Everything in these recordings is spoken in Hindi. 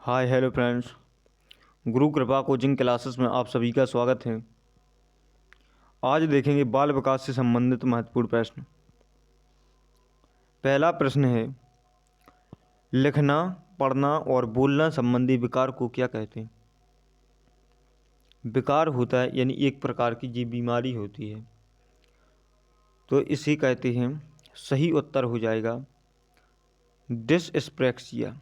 Hi hello friends. गुरु कृपा कोचिंग क्लासेस में आप सभी का स्वागत है। आज देखेंगे बाल विकास से संबंधित महत्वपूर्ण प्रश्न। पहला प्रश्न है, लिखना, पढ़ना और बोलना संबंधी विकार को क्या कहते हैं? विकार होता है यानी एक प्रकार की जी बीमारी होती है, तो इसे कहते हैं। सही उत्तर हो जाएगा डिसस्प्रैक्सिया।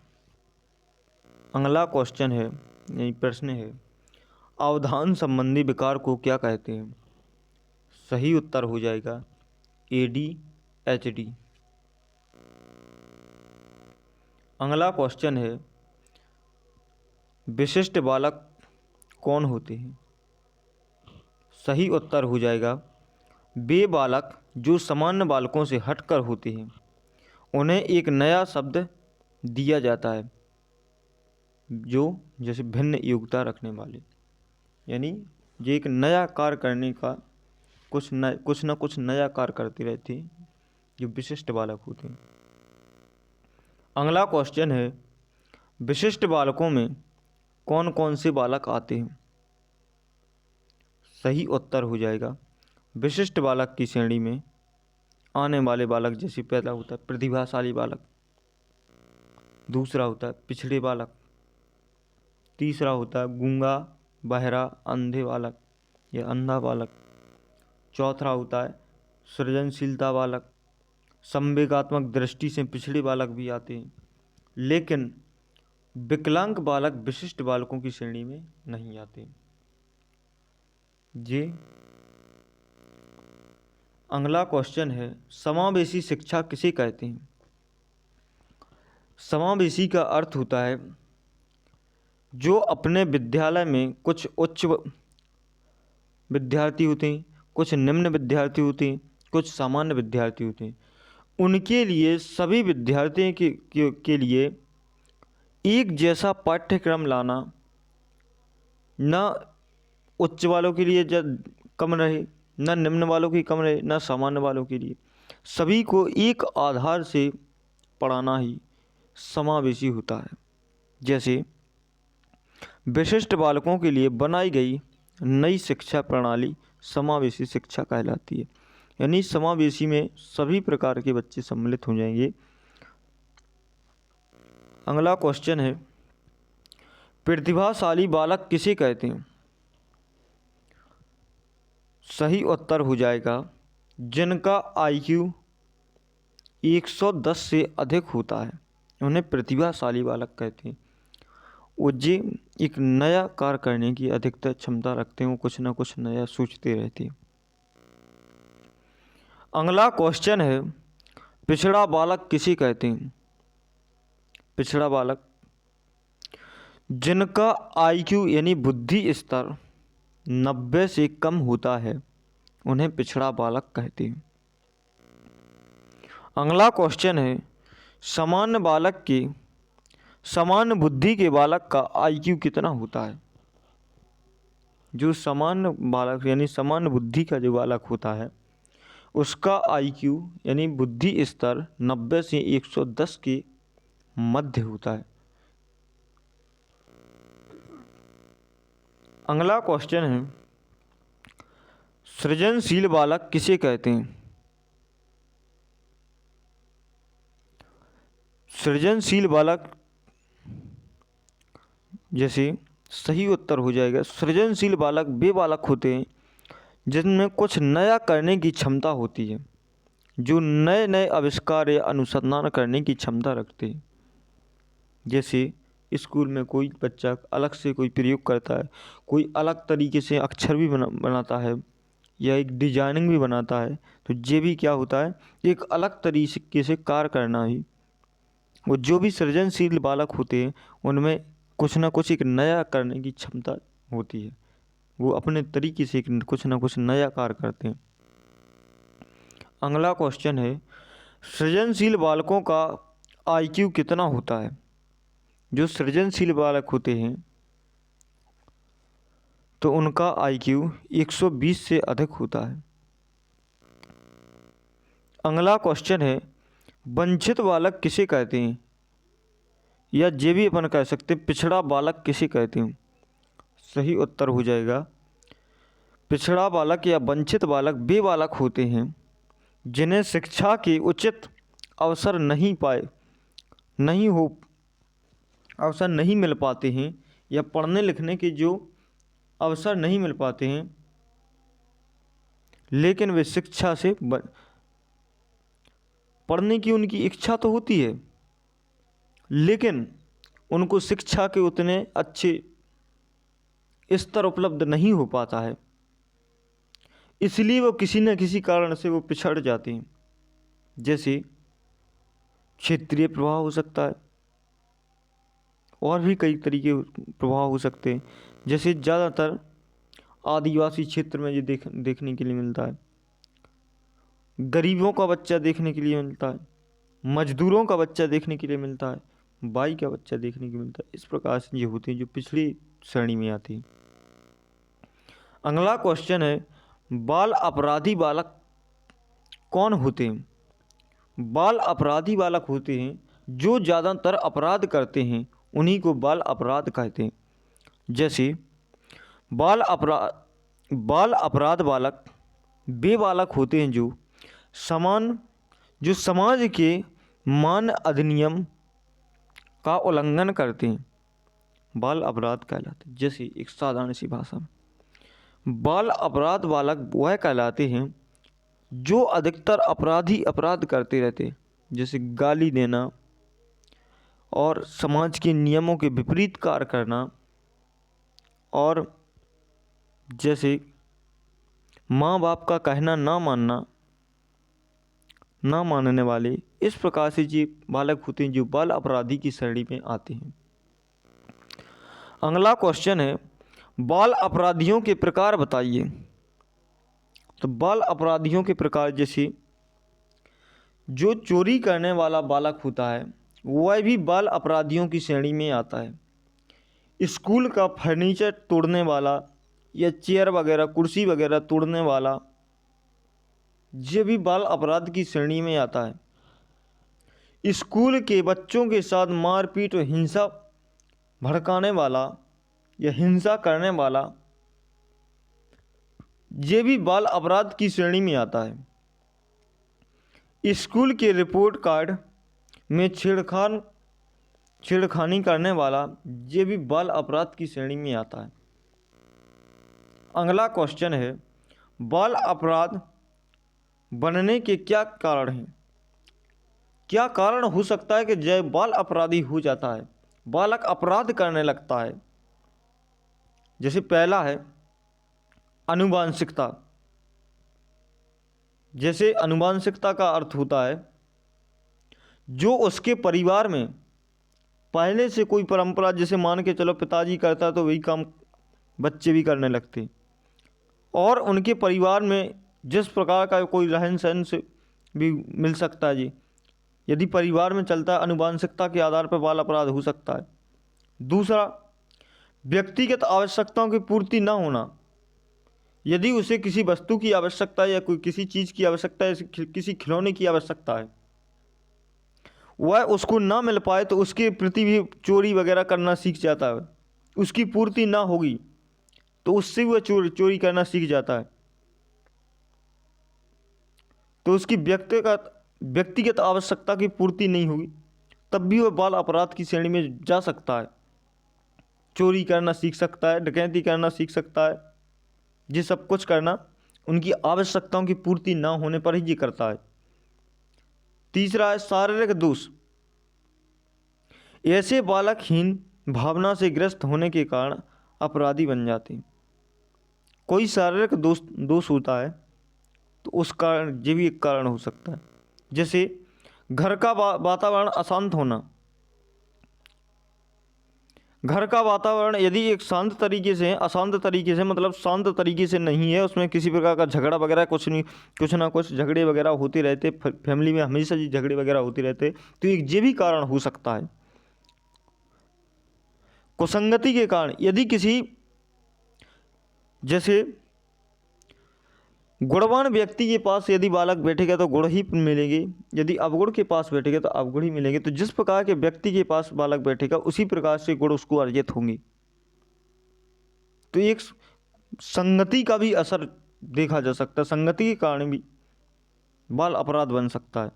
अगला क्वेश्चन है, यही प्रश्न है, अवधान संबंधी विकार को क्या कहते हैं? सही उत्तर हो जाएगा ADHD। अगला क्वेश्चन है, विशिष्ट बालक कौन होते हैं? सही उत्तर हो जाएगा वे बालक जो सामान्य बालकों से हटकर होते हैं। उन्हें एक नया शब्द दिया जाता है, जो जैसे भिन्न योग्यता रखने वाले, यानी जो एक नया कार्य करने का कुछ न कुछ नया कार्य करते रहते हैं, जो विशिष्ट बालक होते हैं। अगला क्वेश्चन है, विशिष्ट बालकों में कौन कौन से बालक आते हैं? सही उत्तर हो जाएगा विशिष्ट बालक की श्रेणी में आने वाले बालक जैसे पहला होता है प्रतिभाशाली बालक, दूसरा होता है पिछड़े बालक, तीसरा होता है गूंगा बहरा अंधे बालक या अंधा बालक, चौथा होता है सृजनशीलता बालक। संवेगात्मक दृष्टि से पिछड़े बालक भी आते हैं, लेकिन विकलांग बालक विशिष्ट बालकों की श्रेणी में नहीं आते। जी अगला क्वेश्चन है, समावेशी शिक्षा किसे कहते हैं? समावेशी का अर्थ होता है जो अपने विद्यालय में कुछ उच्च विद्यार्थी होते हैं, कुछ निम्न विद्यार्थी होते हैं, कुछ सामान्य विद्यार्थी होते हैं। उनके लिए सभी विद्यार्थियों के लिए एक जैसा पाठ्यक्रम लाना, न उच्च वालों के लिए कम रहे, न निम्न वालों की कम रहे, न सामान्य वालों के लिए, सभी को एक आधार से पढ़ाना ही समावेशी होता है। जैसे विशिष्ट बालकों के लिए बनाई गई नई शिक्षा प्रणाली समावेशी शिक्षा कहलाती है, यानी समावेशी में सभी प्रकार के बच्चे सम्मिलित हो जाएंगे। अगला क्वेश्चन है, प्रतिभाशाली बालक किसे कहते हैं? सही उत्तर हो जाएगा जिनका IQ 110 से अधिक होता है, उन्हें प्रतिभाशाली बालक कहते हैं। वो जे एक नया कार्य करने की अधिकतर क्षमता रखते हैं, वो कुछ ना कुछ नया सोचते रहते हैं। अगला क्वेश्चन है, पिछड़ा बालक किसे कहते हैं? पिछड़ा बालक जिनका IQ यानी बुद्धि स्तर 90 से कम होता है, उन्हें पिछड़ा बालक कहते हैं। अगला क्वेश्चन है, सामान्य बुद्धि के बालक का IQ कितना होता है? जो सामान्य बालक यानी सामान्य बुद्धि का जो बालक होता है, उसका IQ यानी बुद्धि स्तर 90 से 110 के मध्य होता है। अगला क्वेश्चन है, सृजनशील बालक किसे कहते हैं? सृजनशील बालक जैसे सही उत्तर हो जाएगा, सृजनशील बालक वे बालक होते हैं जिनमें कुछ नया करने की क्षमता होती है, जो नए नए आविष्कार या अनुसंधान करने की क्षमता रखते हैं। जैसे स्कूल में कोई बच्चा अलग से कोई प्रयोग करता है, कोई अलग तरीके से अक्षर भी बनाता है या एक डिजाइनिंग भी बनाता है, तो ये भी क्या होता है, एक अलग तरीके से कार्य करना ही। वो जो भी सृजनशील बालक होते हैं उनमें कुछ ना कुछ एक नया करने की क्षमता होती है, वो अपने तरीके से कुछ ना कुछ नया कार्य करते हैं। अगला क्वेश्चन है, सृजनशील बालकों का IQ कितना होता है? जो सृजनशील बालक होते हैं तो उनका IQ 120 से अधिक होता है। अगला क्वेश्चन है, वंचित बालक किसे कहते हैं? या ये भी अपन कह सकते हैं पिछड़ा बालक किसे कहते हैं। सही उत्तर हो जाएगा पिछड़ा बालक या वंचित बालक वे बालक होते हैं जिन्हें शिक्षा के उचित अवसर अवसर नहीं मिल पाते हैं, या पढ़ने लिखने के जो अवसर नहीं मिल पाते हैं, लेकिन वे शिक्षा से पढ़ने की उनकी इच्छा तो होती है, लेकिन उनको शिक्षा के उतने अच्छे स्तर उपलब्ध नहीं हो पाता है, इसलिए वो किसी न किसी कारण से वो पिछड़ जाते हैं। जैसे क्षेत्रीय प्रभाव हो सकता है, और भी कई तरीके प्रभाव हो सकते हैं। जैसे ज़्यादातर आदिवासी क्षेत्र में ये देखने के लिए मिलता है, गरीबों का बच्चा देखने के लिए मिलता है, मजदूरों का बच्चा देखने के लिए मिलता है, बाई का बच्चा देखने के लिए मिलता है। इस प्रकार से ये होते हैं जो पिछड़ी श्रेणी में आती है। अगला क्वेश्चन है बाल अपराधी बालक कौन होते हैं। बाल अपराधी बालक होते हैं जो ज़्यादातर अपराध करते हैं, उन्हीं को बाल अपराध कहते हैं। जैसे बाल अपराध बालक वे बालक होते हैं जो समाज के मान अधिनियम का उल्लंघन करते हैं, बाल अपराध कहलाते हैं। जैसे एक साधारण सी भाषा में बाल अपराध बालक वह कहलाते हैं जो अधिकतर अपराध करते रहते हैं, जैसे गाली देना और समाज के नियमों के विपरीत कार्य करना, और जैसे माँ बाप का कहना ना मानने वाले। इस प्रकार से ये बालक होते हैं जो बाल अपराधी की श्रेणी में आते हैं। अगला क्वेश्चन है बाल अपराधियों के प्रकार बताइए। तो बाल अपराधियों के प्रकार जैसे जो चोरी करने वाला बालक होता है वह भी बाल अपराधियों की श्रेणी में आता है। स्कूल का फर्नीचर तोड़ने वाला या चेयर वगैरह कुर्सी वगैरह तोड़ने वाला ये भी बाल अपराध की श्रेणी में आता है। स्कूल के बच्चों के साथ मारपीट और हिंसा भड़काने वाला या हिंसा करने वाला ये भी बाल अपराध की श्रेणी में आता है। स्कूल के रिपोर्ट कार्ड में छेड़खानी करने वाला ये भी बाल अपराध की श्रेणी में आता है। अगला क्वेश्चन है बाल अपराध बनने के क्या कारण हैं। क्या कारण हो सकता है कि जब बाल अपराधी हो जाता है बालक अपराध करने लगता है। जैसे पहला है आनुवांशिकता। जैसे आनुवांशिकता का अर्थ होता है जो उसके परिवार में पहले से कोई परंपरा, जैसे मान के चलो पिताजी करता है तो वही काम बच्चे भी करने लगते, और उनके परिवार में जिस प्रकार का कोई रहन सहन से भी मिल सकता है जी, यदि परिवार में चलता है आनुवांशिकता के आधार पर बाल अपराध हो सकता है। दूसरा व्यक्तिगत आवश्यकताओं की पूर्ति ना होना। यदि उसे किसी वस्तु की आवश्यकता है या कोई किसी चीज़ की आवश्यकता है, किसी खिलौने की आवश्यकता है, वह उसको ना मिल पाए तो उसके प्रति भी चोरी वगैरह करना सीख जाता है। उसकी पूर्ति ना होगी तो उससे वह चोरी करना सीख जाता है। तो उसकी व्यक्तिगत आवश्यकता की पूर्ति नहीं होगी तब भी वह बाल अपराध की श्रेणी में जा सकता है। चोरी करना सीख सकता है, डकैती करना सीख सकता है, ये सब कुछ करना उनकी आवश्यकताओं की पूर्ति ना होने पर ही ये करता है। तीसरा है शारीरिक दोष। ऐसे बालक हीन भावना से ग्रस्त होने के कारण अपराधी बन जाते हैं। कोई शारीरिक दोष होता है तो उस कारण ये भी एक कारण हो सकता है। जैसे घर का वातावरण अशांत होना। घर का वातावरण यदि एक शांत तरीके से, अशांत तरीके से मतलब शांत तरीके से नहीं है, उसमें किसी प्रकार का झगड़ा वगैरह कुछ ना कुछ झगड़े वगैरह होते रहते, फैमिली में हमेशा जी झगड़े वगैरह होते रहते, तो एक ये भी कारण हो सकता है। कुसंगति के कारण, यदि किसी जैसे गुणवान व्यक्ति के पास यदि बालक बैठेगा तो गुण ही मिलेंगे, यदि अवगुण के पास बैठेगा तो अवगुण ही मिलेंगे। तो जिस प्रकार के व्यक्ति के पास बालक बैठेगा उसी प्रकार से गुण उसको अर्जित होंगे। तो एक संगति का भी असर देखा जा सकता है, संगति के कारण भी बाल अपराध बन सकता है।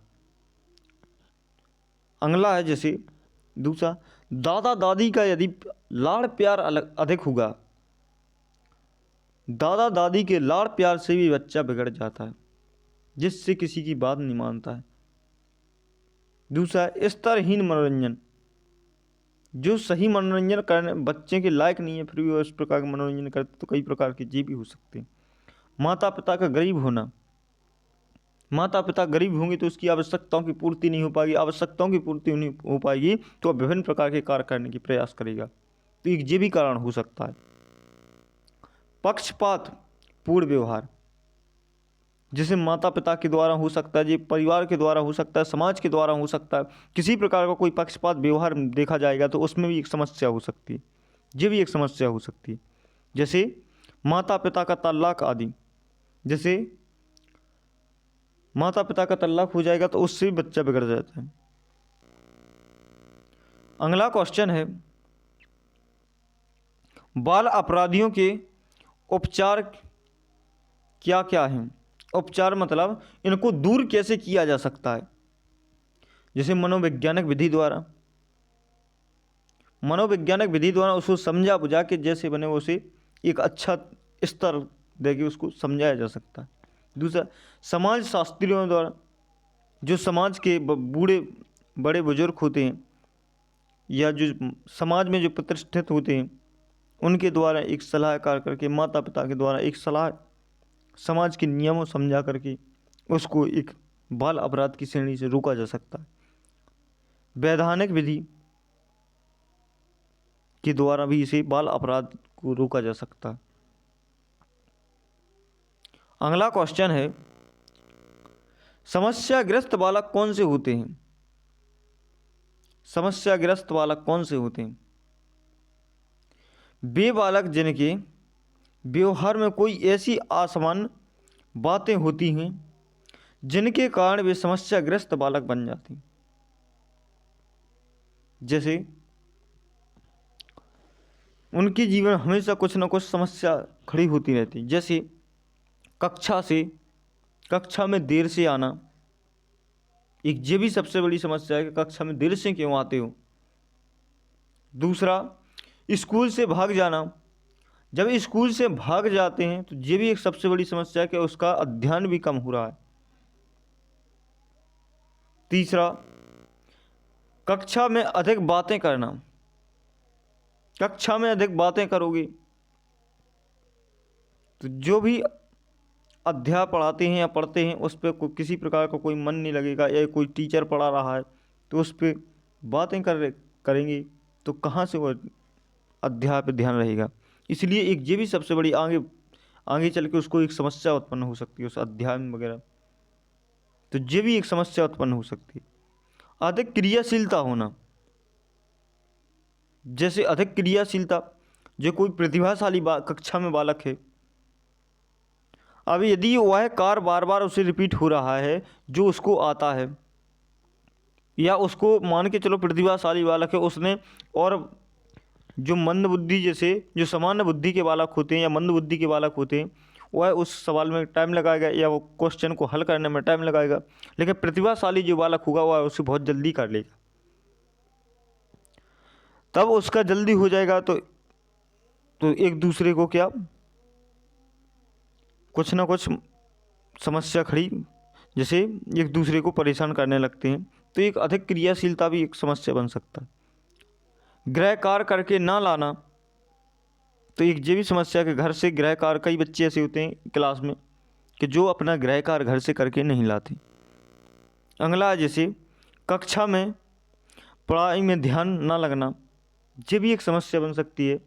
अगला है जैसे दूसरा, दादा दादी का यदि लाड़ प्यार अधिक होगा, दादा दादी के लाड़ प्यार से भी बच्चा बिगड़ जाता है, जिससे किसी की बात नहीं मानता है। दूसरा, स्तरहीन मनोरंजन, जो सही मनोरंजन करने बच्चे के लायक नहीं है फिर भी उस प्रकार का मनोरंजन करते तो कई प्रकार के जीव भी हो सकते हैं। माता पिता का गरीब होना, माता पिता गरीब होंगे तो उसकी आवश्यकताओं की पूर्ति नहीं हो पाएगी, आवश्यकताओं की पूर्ति नहीं हो पाएगी तो वह विभिन्न प्रकार के कार्य करने की प्रयास करेगा, तो एक ये भी कारण हो सकता है। पक्षपात पूर्ण व्यवहार, जिसे माता पिता के द्वारा हो सकता है, जी परिवार के द्वारा हो सकता है, समाज के द्वारा हो सकता है, किसी प्रकार का कोई पक्षपात व्यवहार देखा जाएगा तो उसमें भी एक समस्या हो सकती है, ये भी एक समस्या हो सकती है। जैसे माता पिता का तलाक आदि, जैसे माता पिता का तलाक हो जाएगा तो उससे भी बच्चा बिगड़ जाता है। अगला क्वेश्चन है, बाल अपराधियों के उपचार क्या क्या हैं? उपचार मतलब इनको दूर कैसे किया जा सकता है? जैसे मनोवैज्ञानिक विधि द्वारा, मनोवैज्ञानिक विधि द्वारा उसको समझा बुझा के जैसे बने उसे एक अच्छा स्तर देके उसको समझाया जा सकता है। दूसरा, समाज शास्त्रियों द्वारा, जो समाज के बूढ़े बड़े बुजुर्ग होते हैं या जो समाज में जो प्रतिष्ठित होते हैं उनके द्वारा एक सलाहकार करके, माता पिता के द्वारा एक सलाह समाज के नियमों समझा करके उसको एक बाल अपराध की श्रेणी से रोका जा सकता है। वैधानिक विधि के द्वारा भी इसे बाल अपराध को रोका जा सकता है। अगला क्वेश्चन है, समस्याग्रस्त बालक कौन से होते हैं? समस्याग्रस्त बालक कौन से होते हैं? वे बालक जिनके व्यवहार में कोई ऐसी असामान्य बातें होती हैं जिनके कारण वे समस्याग्रस्त बालक बन जाते हैं। जैसे उनके जीवन हमेशा कुछ न कुछ समस्या खड़ी होती रहती है, जैसे कक्षा में देर से आना, एक ये भी सबसे बड़ी समस्या है कि कक्षा में देर से क्यों आते हो। दूसरा, स्कूल से भाग जाना, जब स्कूल से भाग जाते हैं तो ये भी एक सबसे बड़ी समस्या है कि उसका अध्ययन भी कम हो रहा है। तीसरा, कक्षा में अधिक बातें करना, कक्षा में अधिक बातें करोगे तो जो भी अध्यापक पढ़ाते हैं या पढ़ते हैं उस पर किसी प्रकार का कोई मन नहीं लगेगा, या कोई टीचर पढ़ा रहा है तो उस पर बातें करेंगे तो कहाँ से वो अध्यापक ध्यान रहेगा। इसलिए एक ये भी सबसे बड़ी आगे चल के उसको एक समस्या उत्पन्न हो सकती है उस अध्ययन वगैरह, तो ये भी एक समस्या उत्पन्न हो सकती है। अधिक क्रियाशीलता होना, जैसे अधिक क्रियाशीलता, जो कोई प्रतिभाशाली कक्षा में बालक है, अब यदि वह कार्य बार बार उसे रिपीट हो रहा है जो उसको आता है, या उसको मान के चलो प्रतिभाशाली बालक है उसने, और जो मंद बुद्धि, जैसे जो सामान्य बुद्धि के बालक होते हैं या मंद बुद्धि के बालक होते हैं, वह उस सवाल में टाइम लगाएगा या वो क्वेश्चन को हल करने में टाइम लगाएगा, लेकिन प्रतिभाशाली जो बालक होगा वह उसे बहुत जल्दी कर लेगा, तब उसका जल्दी हो जाएगा। तो एक दूसरे को क्या कुछ ना कुछ समस्या खड़ी, जैसे एक दूसरे को परेशान करने लगते हैं, तो एक अधिक क्रियाशीलता भी एक समस्या बन सकता है। गृह कार्य करके ना लाना, तो एक ये भी समस्या कि घर से गृह कार्य, कई बच्चे ऐसे होते हैं क्लास में कि जो अपना गृह कार्य घर से करके नहीं लाते। अगला, जैसे कक्षा में पढ़ाई में ध्यान ना लगना, ये भी एक समस्या बन सकती है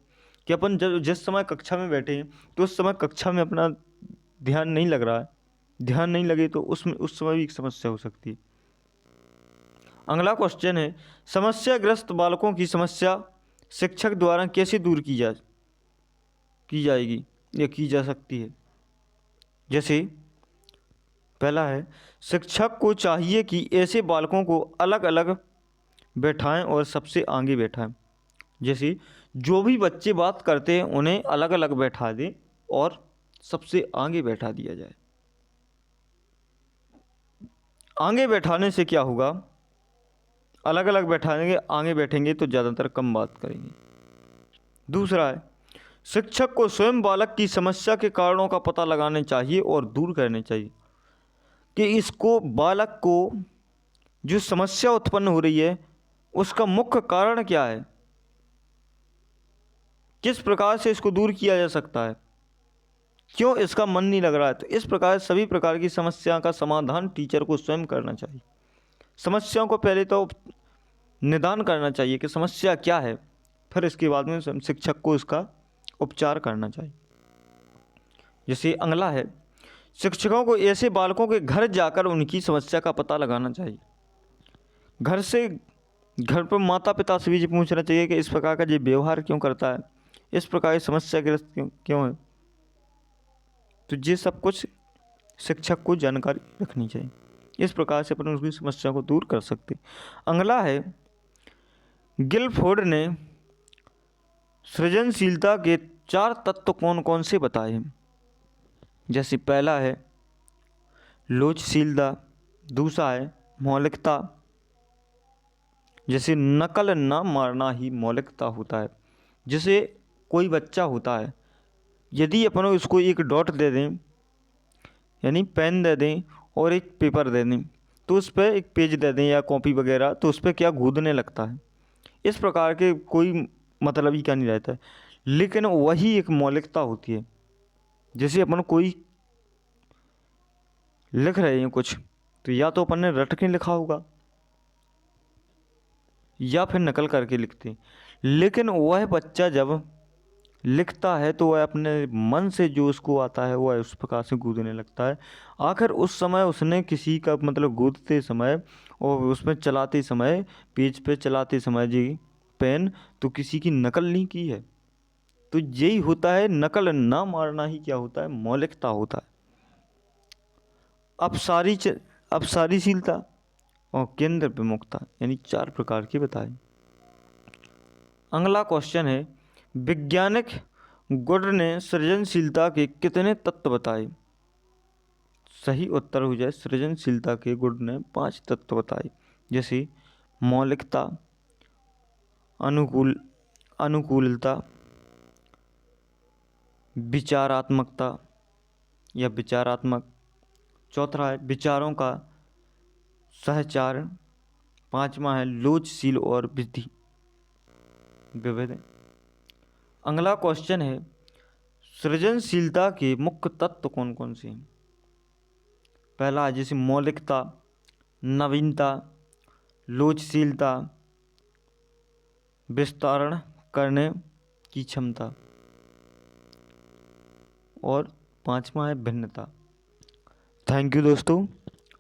कि अपन जब जिस समय कक्षा में बैठे हैं तो उस समय कक्षा में अपना ध्यान नहीं लग रहा है, ध्यान नहीं लगे तो उसमें उस समय भी एक समस्या हो सकती है। अगला क्वेश्चन है, समस्याग्रस्त बालकों की समस्या शिक्षक द्वारा कैसे दूर की जाएगी या की जा सकती है? जैसे पहला है, शिक्षक को चाहिए कि ऐसे बालकों को अलग अलग बैठाएं और सबसे आगे बैठाएं। जैसे जो भी बच्चे बात करते हैं उन्हें अलग अलग बैठा दें और सबसे आगे बैठा दिया जाए। आगे बैठाने से क्या होगा, अलग अलग बैठाएंगे, आगे बैठेंगे तो ज़्यादातर कम बात करेंगे। दूसरा है, शिक्षक को स्वयं बालक की समस्या के कारणों का पता लगाना चाहिए और दूर करने चाहिए कि इसको बालक को जो समस्या उत्पन्न हो रही है उसका मुख्य कारण क्या है, किस प्रकार से इसको दूर किया जा सकता है, क्यों इसका मन नहीं लग रहा है। तो इस प्रकार सभी प्रकार की समस्या का समाधान टीचर को स्वयं करना चाहिए। समस्याओं को पहले तो निदान करना चाहिए कि समस्या क्या है, फिर इसके बाद में शिक्षक को इसका उपचार करना चाहिए। जैसे अगला है, शिक्षकों को ऐसे बालकों के घर जाकर उनकी समस्या का पता लगाना चाहिए। घर पर माता पिता से भी ये पूछना चाहिए कि इस प्रकार का ये व्यवहार क्यों करता है, इस प्रकार की समस्याग्रस्त क्यों है। तो ये सब कुछ शिक्षक को जानकारी रखनी चाहिए। इस प्रकार से अपन उसकी समस्या को दूर कर सकते। अगला है, गिलफोर्ड ने सृजनशीलता के 4 तत्व कौन कौन से बताए हैं। जैसे पहला है लोचशीलता, दूसरा है मौलिकता, जैसे नकल न मारना ही मौलिकता होता है। जैसे कोई बच्चा होता है, यदि अपन उसको एक डॉट दे दें यानी पेन दे दें और एक पेपर दे दें तो उस पर एक पेज दे दें या कॉपी वगैरह, तो उस पर क्या गूदने लगता है। इस प्रकार के कोई मतलब ही क्या नहीं रहता है, लेकिन वही एक मौलिकता होती है। जैसे अपन कोई लिख रहे हैं कुछ, तो या तो अपन ने रट के लिखा होगा या फिर नकल करके लिखते हैं, लेकिन वह बच्चा जब लिखता है तो वह अपने मन से जो उसको आता है वह उस प्रकार से गूंदने लगता है। आखिर उस समय उसने किसी का मतलब गूंदते समय और उसमें चलाते समय, पेज पे चलाते समय जी पेन, तो किसी की नकल नहीं की है। तो यही होता है, नकल ना मारना ही क्या होता है, मौलिकता होता है। अपसारीशीलता और केंद्र विमुखता, यानी 4 प्रकार की बताए। अगला क्वेश्चन है, वैज्ञानिक गुड ने सृजनशीलता के कितने तत्व बताए। सही उत्तर हो जाए, सृजनशीलता के गुड ने 5 तत्व बताए। जैसे मौलिकता, अनुकूलता, विचारात्मकता या विचारात्मक, चौथा है विचारों का सहचारण, पांचवा है लोचशील और विविध। अगला क्वेश्चन है, सृजनशीलता के मुख्य तत्व कौन कौन से हैं। पहला है जैसे मौलिकता, नवीनता, लोचशीलता, विस्तारण करने की क्षमता, और पांचवा है भिन्नता। थैंक यू दोस्तों,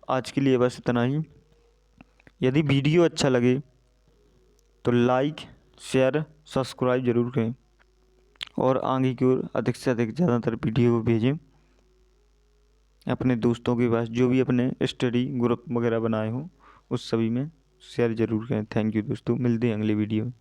आज के लिए बस इतना ही। यदि वीडियो अच्छा लगे तो लाइक, शेयर, सब्सक्राइब जरूर करें और आगे की ओर अधिक से अधिक ज़्यादातर वीडियो भेजें अपने दोस्तों के पास, जो भी अपने स्टडी ग्रुप वगैरह बनाए हों उस सभी में शेयर ज़रूर करें। थैंक यू दोस्तों, मिलते हैं अगले वीडियो में।